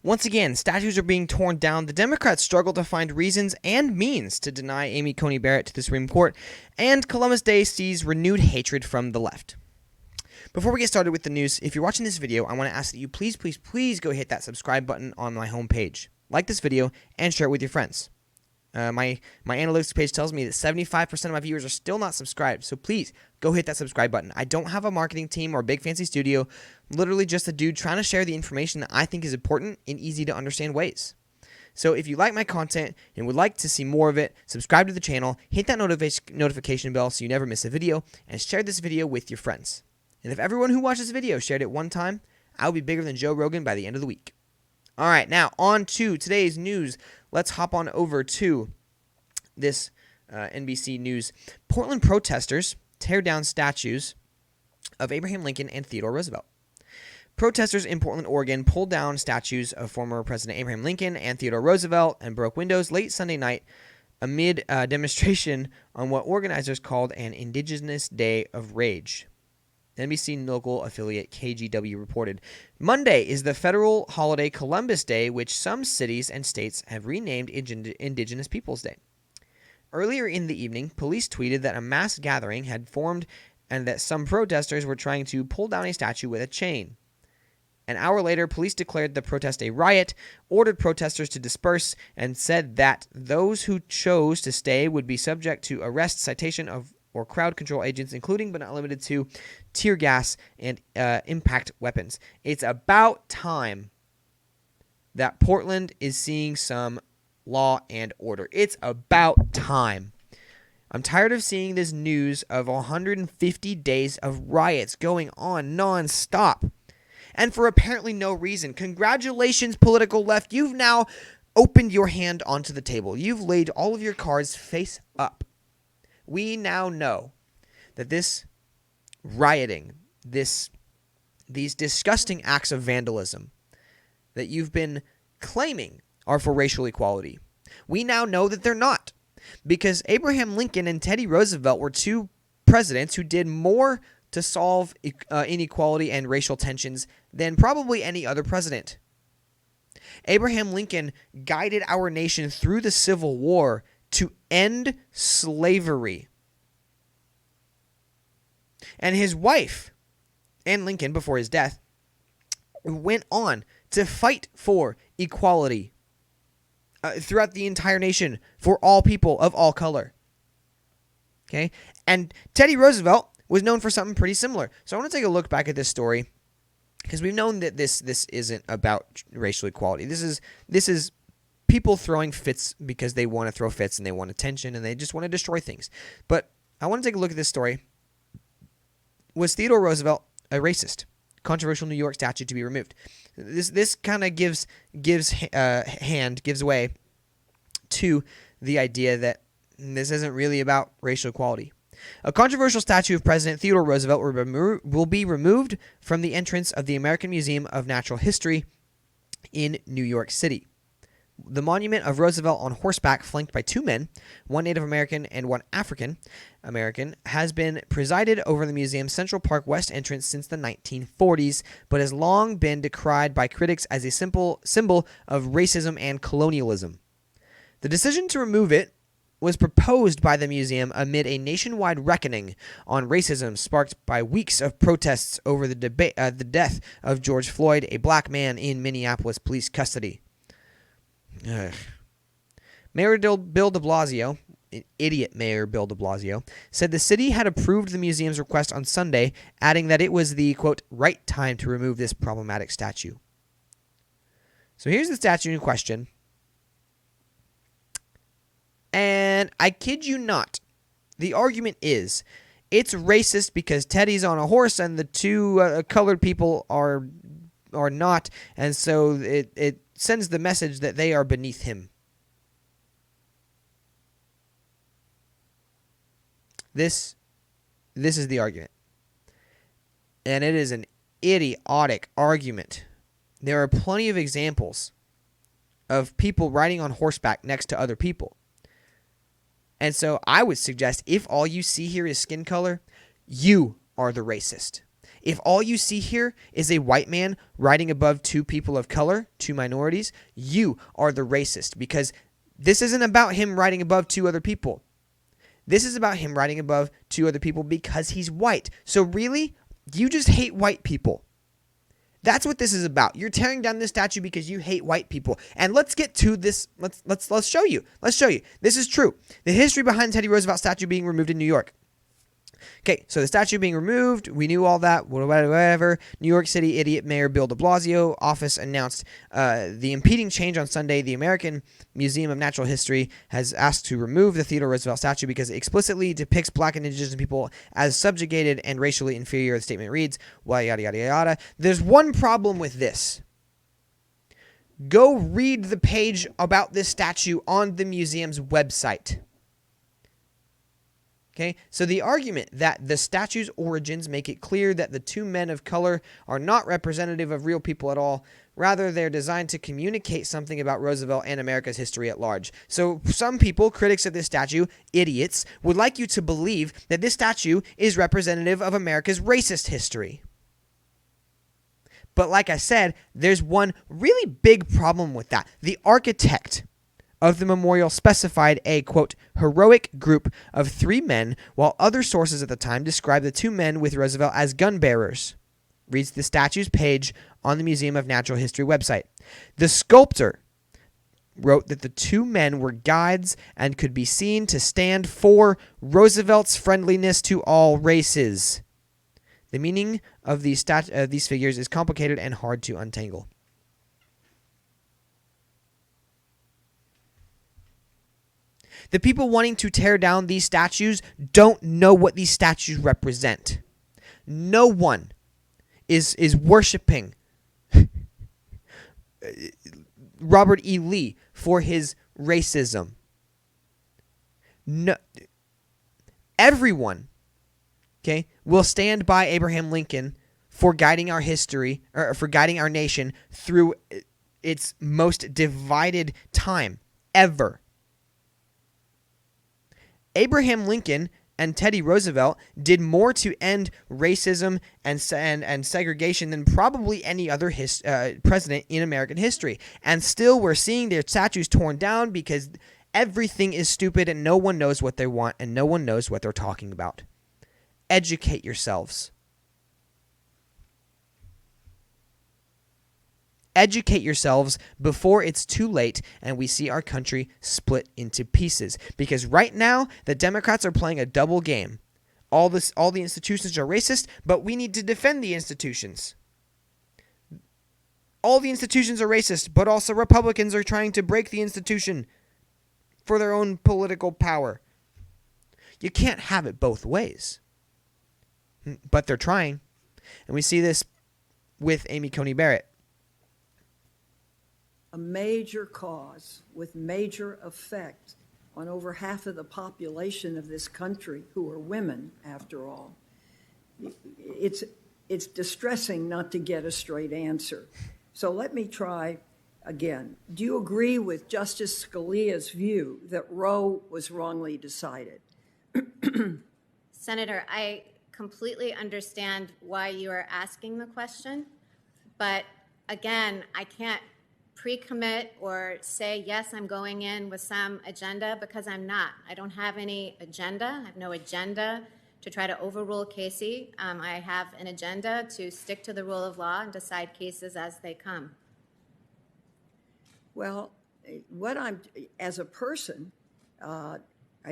Once again, statues are being torn down. The Democrats struggle to find reasons and means to deny Amy Coney Barrett to the Supreme Court, and Columbus Day sees renewed hatred from the left. Before we get started with the news, if you're watching this video, I want to ask that you please go hit that subscribe button on my homepage. Like this video and share it with your friends. My analytics page tells me that 75% of my viewers are still not subscribed, so please go hit that subscribe button. I don't have a marketing team or a big fancy studio, literally just a dude trying to share the information that I think is important in easy to understand ways. So if you like my content and would like to see more of it, subscribe to the channel, hit that notification bell so you never miss a video, and share this video with your friends. And if everyone who watched this video shared it one time, I'll be bigger than Joe Rogan by the end of the week. All right, now on to today's news. Let's hop on over to this NBC News. Portland protesters tear down statues of Abraham Lincoln and Theodore Roosevelt. Protesters in Portland, Oregon pulled down statues of former President Abraham Lincoln and Theodore Roosevelt and broke windows late Sunday night amid a demonstration on what organizers called an Indigenous Day of Rage. NBC local affiliate KGW reported. Monday is the federal holiday Columbus Day, which some cities and states have renamed Indigenous Peoples Day. Earlier in the evening, police tweeted that a mass gathering had formed and that some protesters were trying to pull down a statue with a chain. An hour later, police declared the protest a riot, ordered protesters to disperse, and said that those who chose to stay would be subject to arrest, citation or crowd control agents, including but not limited to tear gas and impact weapons. It's about time that Portland is seeing some law and order. It's about time. I'm tired of seeing this news of 150 days of riots going on nonstop, and for apparently no reason. Congratulations, political left. You've now opened your hand onto the table. You've laid all of your cards face up. We now know that this rioting, these disgusting acts of vandalism that you've been claiming are for racial equality, we now know that they're not. Because Abraham Lincoln and Teddy Roosevelt were two presidents who did more to solve inequality and racial tensions than probably any other president. Abraham Lincoln guided our nation through the Civil War to end slavery. And his wife, and Lincoln before his death, went on to fight for equality throughout the entire nation for all people of all color. Okay? And Teddy Roosevelt was known for something pretty similar. So I want to take a look back at this story because we've known that this isn't about racial equality. This is people throwing fits because they want to throw fits and they want attention and they just want to destroy things. But I want to take a look at this story. Was Theodore Roosevelt a racist? Controversial New York statue to be removed. This kind of gives way to the idea that this isn't really about racial equality. A controversial statue of President Theodore Roosevelt will be removed from the entrance of the American Museum of Natural History in New York City. The monument of Roosevelt on horseback, flanked by two men, one Native American and one African American, has been presided over the museum's Central Park West entrance since the 1940s, but has long been decried by critics as a simple symbol of racism and colonialism. The decision to remove it was proposed by the museum amid a nationwide reckoning on racism sparked by weeks of protests over the death of George Floyd, a black man in Minneapolis police custody. Mayor Bill de Blasio, idiot Mayor Bill de Blasio, said the city had approved the museum's request on Sunday, adding that it was the, quote, right time to remove this problematic statue. So here's the statue in question. And I kid you not, the argument is it's racist because Teddy's on a horse and the two colored people are not, and so it sends the message that they are beneath him. This is the argument. And it is an idiotic argument. There are plenty of examples of people riding on horseback next to other people. And so I would suggest if all you see here is skin color, you are the racist. If all you see here is a white man riding above two people of color, two minorities, you are the racist, because this isn't about him riding above two other people. This is about him riding above two other people because he's white. So really, you just hate white people. That's what this is about. You're tearing down this statue because you hate white people. And let's get to this. Let's show you. Let's show you. This is true. The history behind Teddy Roosevelt statue being removed in New York. Okay, so the statue being removed, we knew all that, whatever. New York City idiot Mayor Bill de Blasio office announced the impeding change on Sunday. The American Museum of Natural History has asked to remove the Theodore Roosevelt statue because it explicitly depicts black and indigenous people as subjugated and racially inferior. The statement reads, yada, yada, yada. There's one problem with this. Go read the page about this statue on the museum's website. Okay, so the argument that the statue's origins make it clear that the two men of color are not representative of real people at all. Rather, they're designed to communicate something about Roosevelt and America's history at large. So some people, critics of this statue, idiots, would like you to believe that this statue is representative of America's racist history. But like I said, there's one really big problem with that. The architect of the memorial specified a, quote, heroic group of three men, while other sources at the time described the two men with Roosevelt as gun bearers. Reads the statue's page on the Museum of Natural History website. The sculptor wrote that the two men were guides and could be seen to stand for Roosevelt's friendliness to all races. The meaning of these figures is complicated and hard to untangle. The people wanting to tear down these statues don't know what these statues represent. No one is worshiping Robert E. Lee for his racism. No, everyone, okay, will stand by Abraham Lincoln for guiding our history, or for guiding our nation through its most divided time ever. Abraham Lincoln and Teddy Roosevelt did more to end racism and segregation than probably any other president in American history. And still we're seeing their statues torn down because everything is stupid and no one knows what they want and no one knows what they're talking about. Educate yourselves. Educate yourselves before it's too late and we see our country split into pieces. Because right now, the Democrats are playing a double game. All the institutions are racist, but we need to defend the institutions. All the institutions are racist, but also Republicans are trying to break the institution for their own political power. You can't have it both ways. But they're trying. And we see this with Amy Coney Barrett. A major cause with major effect on over half of the population of this country, who are women, after all. It's distressing not to get a straight answer. So let me try again. Do you agree with Justice Scalia's view that Roe was wrongly decided? Senator, I completely understand why you are asking the question, but again, I can't pre-commit or say, yes, I'm going in with some agenda, because I'm not. I don't have any agenda. I have no agenda to try to overrule Casey. I have an agenda to stick to the rule of law and decide cases as they come. Well, as a person, I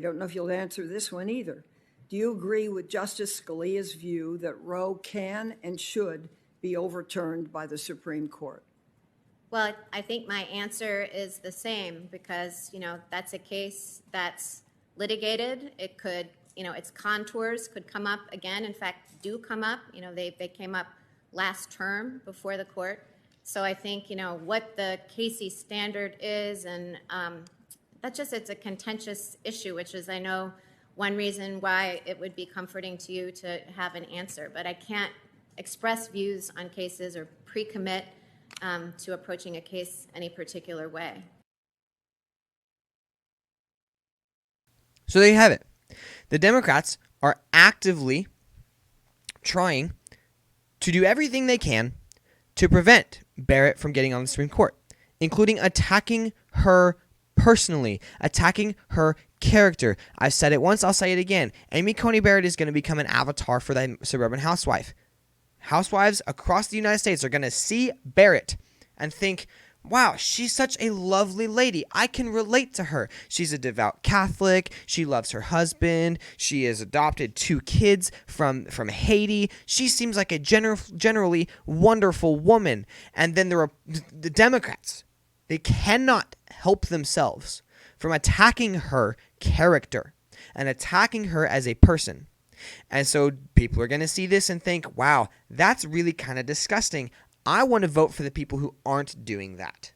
don't know if you'll answer this one either. Do you agree with Justice Scalia's view that Roe can and should be overturned by the Supreme Court? Well, I think my answer is the same, because, that's a case that's litigated. It could, its contours could come up again. In fact, do come up. They came up last term before the court. So I think, what the Casey standard is, and it's a contentious issue, which is, I know, one reason why it would be comforting to you to have an answer. But I can't express views on cases or pre-commit to approaching a case any particular way. So there you have it. The Democrats are actively trying to do everything they can to prevent Barrett from getting on the Supreme Court, including attacking her personally, attacking her character. I've said it once, I'll say it again. Amy Coney Barrett is going to become an avatar for the suburban housewife. Housewives across the United States are going to see Barrett and think, wow, she's such a lovely lady. I can relate to her. She's a devout Catholic. She loves her husband. She has adopted 2 kids from Haiti. She seems like a generally wonderful woman. And then there are the Democrats. They cannot help themselves from attacking her character and attacking her as a person. And so people are going to see this and think, wow, that's really kind of disgusting. I want to vote for the people who aren't doing that.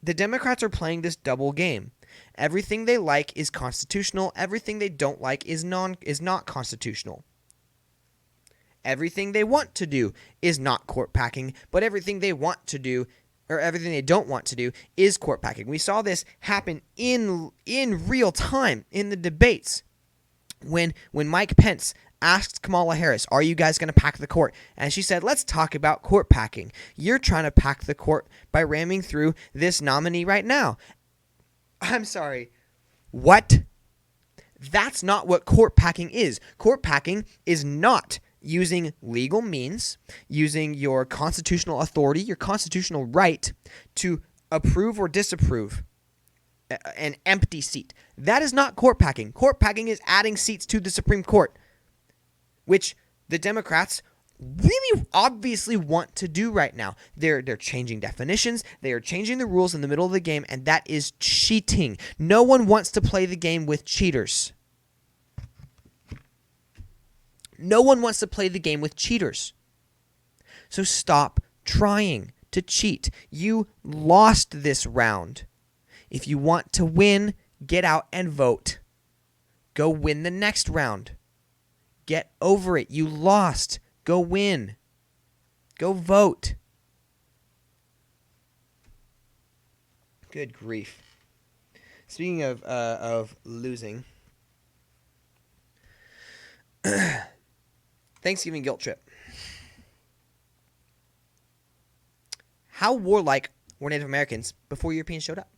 The Democrats are playing this double game. Everything they like is constitutional. Everything they don't like is not constitutional. Everything they want to do is not court packing, but everything they want to do, or everything they don't want to do, is court packing. We saw this happen in real time in the debates when Mike Pence asked Kamala Harris, are you guys going to pack the court? And she said, let's talk about court packing. You're trying to pack the court by ramming through this nominee right now. I'm sorry. What? That's not what court packing is. Court packing is not using legal means, using your constitutional authority, your constitutional right to approve or disapprove an empty seat. That is not court packing. Court packing is adding seats to the Supreme Court, which the Democrats really obviously want to do right now. They're changing definitions. They are changing the rules in the middle of the game, and that is cheating. No one wants to play the game with cheaters. No one wants to play the game with cheaters. So stop trying to cheat. You lost this round. If you want to win, get out and vote. Go win the next round. Get over it. You lost. Go win. Go vote. Good grief. Speaking of losing, Thanksgiving guilt trip. How warlike were Native Americans before Europeans showed up?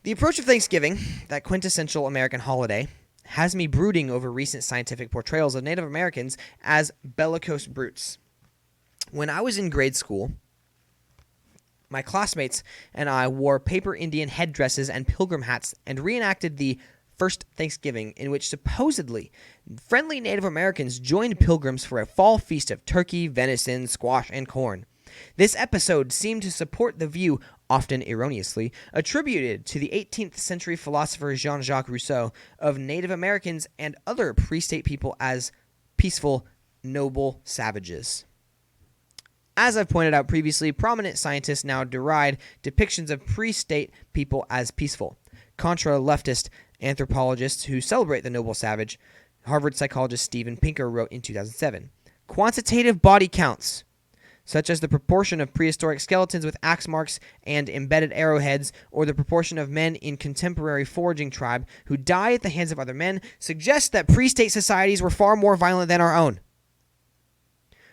The approach of Thanksgiving, that quintessential American holiday, has me brooding over recent scientific portrayals of Native Americans as bellicose brutes. When I was in grade school, my classmates and I wore paper Indian headdresses and pilgrim hats and reenacted the first Thanksgiving, in which supposedly friendly Native Americans joined pilgrims for a fall feast of turkey, venison, squash, and corn. This episode seemed to support the view, often erroneously, attributed to the 18th century philosopher Jean-Jacques Rousseau of Native Americans and other pre-state people as peaceful, noble savages. As I've pointed out previously, prominent scientists now deride depictions of pre-state people as peaceful. Contra leftist anthropologists who celebrate the noble savage, Harvard psychologist Steven Pinker wrote in 2007, quantitative body counts, such as the proportion of prehistoric skeletons with axe marks and embedded arrowheads, or the proportion of men in contemporary foraging tribe who die at the hands of other men, suggest that pre-state societies were far more violent than our own.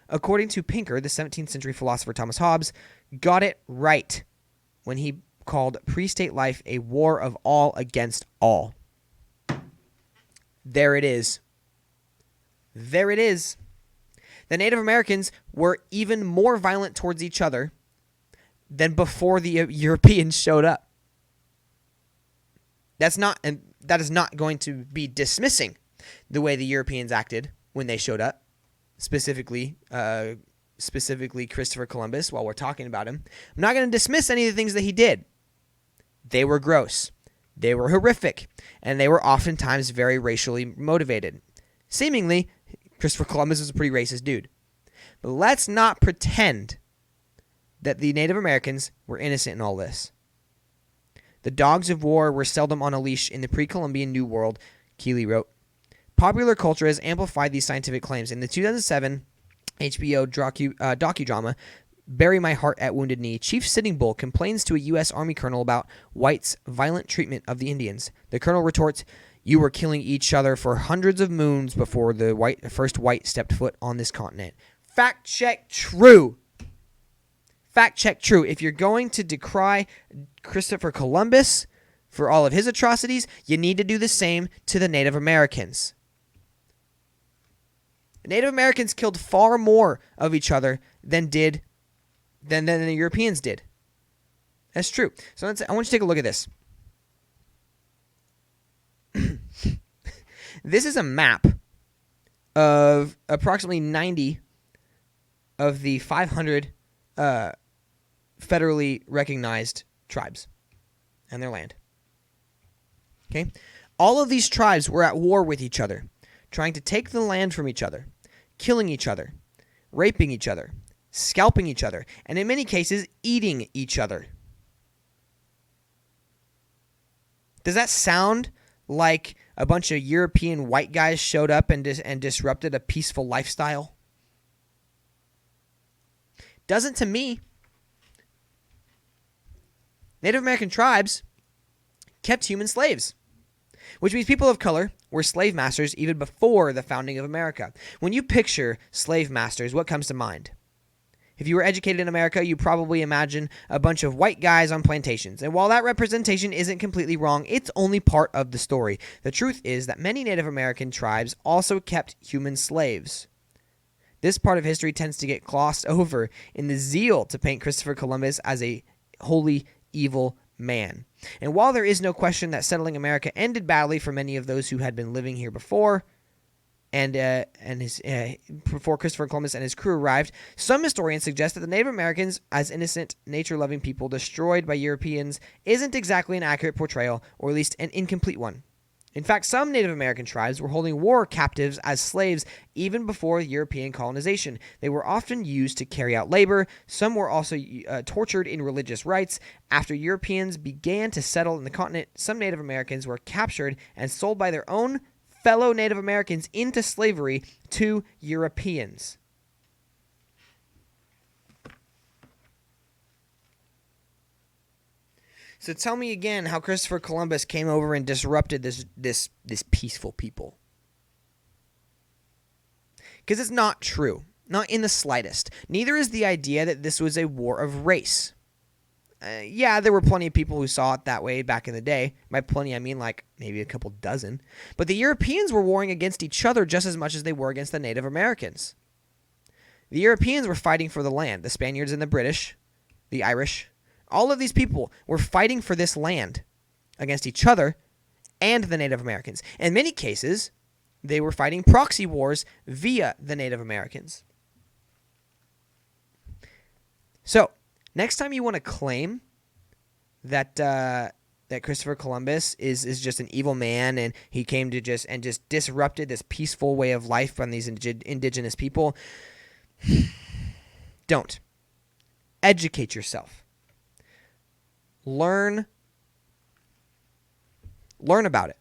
According to Pinker, the 17th century philosopher Thomas Hobbes got it right when he called pre-state life a war of all against all. There it is. There it is. The Native Americans were even more violent towards each other than before the Europeans showed up. That is not going to be dismissing the way the Europeans acted when they showed up, specifically Christopher Columbus, while we're talking about him. I'm not going to dismiss any of the things that he did. They were gross. They were horrific. And they were oftentimes very racially motivated. Seemingly, Christopher Columbus was a pretty racist dude. But let's not pretend that the Native Americans were innocent in all this. The dogs of war were seldom on a leash in the pre-Columbian New World, Keeley wrote. Popular culture has amplified these scientific claims. In the 2007 HBO docudrama, Bury My Heart at Wounded Knee, Chief Sitting Bull complains to a U.S. Army colonel about whites' violent treatment of the Indians. The colonel retorts, you were killing each other for hundreds of moons before the first white stepped foot on this continent. Fact check true. Fact check true. If you're going to decry Christopher Columbus for all of his atrocities, you need to do the same to the Native Americans. The Native Americans killed far more of each other than the Europeans did. That's true. So I want you to take a look at this. This is a map of approximately 90 of the 500 federally recognized tribes and their land. Okay? All of these tribes were at war with each other, trying to take the land from each other, killing each other, raping each other, scalping each other, and in many cases, eating each other. Does that sound like a bunch of European white guys showed up and disrupted a peaceful lifestyle? Doesn't to me. Native American tribes kept human slaves, which means people of color were slave masters even before the founding of America. When you picture slave masters, what comes to mind? If you were educated in America, you probably imagine a bunch of white guys on plantations. And while that representation isn't completely wrong, it's only part of the story. The truth is that many Native American tribes also kept human slaves. This part of history tends to get glossed over in the zeal to paint Christopher Columbus as a wholly evil man. And while there is no question that settling America ended badly for many of those who had been living here before, before Christopher Columbus and his crew arrived, some historians suggest that the Native Americans, as innocent, nature-loving people destroyed by Europeans, isn't exactly an accurate portrayal, or at least an incomplete one. In fact, some Native American tribes were holding war captives as slaves even before European colonization. They were often used to carry out labor. Some were also tortured in religious rites. After Europeans began to settle in the continent, some Native Americans were captured and sold by their own fellow Native Americans into slavery to Europeans. So tell me again how Christopher Columbus came over and disrupted this peaceful people. Because it's not true. Not in the slightest. Neither is the idea that this was a war of race. Yeah, there were plenty of people who saw it that way back in the day. By plenty, I mean like maybe a couple dozen. But the Europeans were warring against each other just as much as they were against the Native Americans. The Europeans were fighting for the land. The Spaniards and the British, the Irish, all of these people were fighting for this land against each other and the Native Americans. In many cases, they were fighting proxy wars via the Native Americans. So, next time you want to claim that that Christopher Columbus is just an evil man and he came to just disrupted this peaceful way of life from these indigenous people, don't. Educate yourself. Learn about it.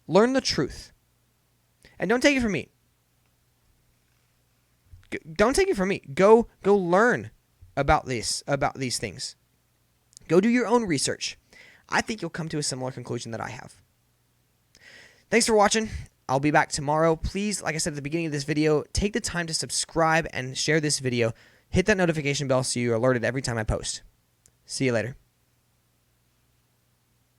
Learn the truth. And don't take it from me. Don't take it from me. Go learn about these things. Go do your own research. I think you'll come to a similar conclusion that I have. Thanks for watching. I'll be back tomorrow. Please, like I said at the beginning of this video, take the time to subscribe and share this video. Hit that notification bell so you're alerted every time I post. See you later.